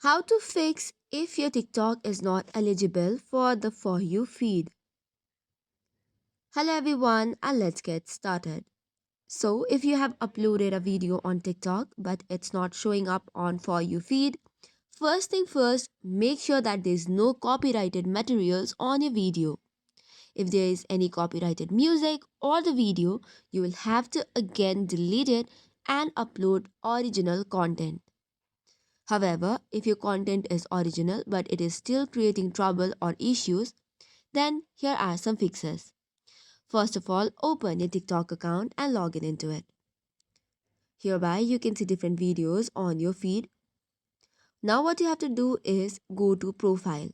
How to fix if your TikTok is not eligible for the For You feed. Hello everyone, and let's get started. So, if you have uploaded a video on TikTok but it's not showing up on For You feed, first thing first, make sure that there's no copyrighted materials on your video. If there is any copyrighted music or the video, you will have to again delete it and upload original content. However, if your content is original but it is still creating trouble or issues, then here are some fixes. First of all, open your TikTok account and log in into it. Hereby, you can see different videos on your feed. Now, what you have to do is go to Profile,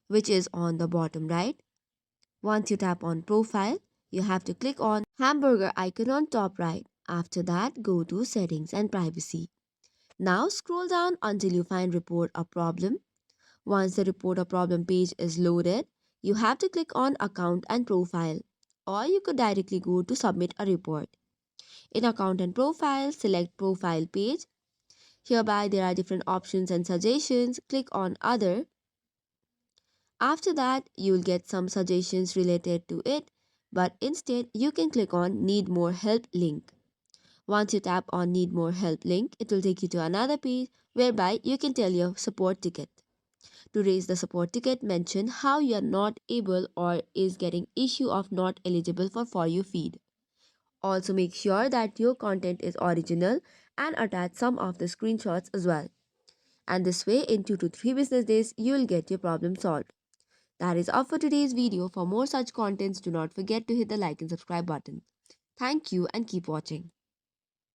which is on the bottom right. Once you tap on Profile, you have to click on hamburger icon on top right. After that, go to Settings and Privacy. Now, scroll down until you find Report a Problem. Once the report or problem page is loaded, you have to click on Account and Profile, or you could directly go to Submit a report. In Account and Profile, select Profile page. Hereby, there are different options and suggestions. Click on Other. After that, you will get some suggestions related to it, but instead, you can click on Need More Help link. Once you tap on Need More Help link, it will take you to another page whereby you can tell your support ticket. To raise the support ticket, mention how you are not able or is getting issue of not eligible for You feed. Also make sure that your content is original and attach some of the screenshots as well. And this way in 2 to 3 business days you will get your problem solved. That is all for today's video. For more such contents, do not forget to hit the like and subscribe button. Thank you and keep watching.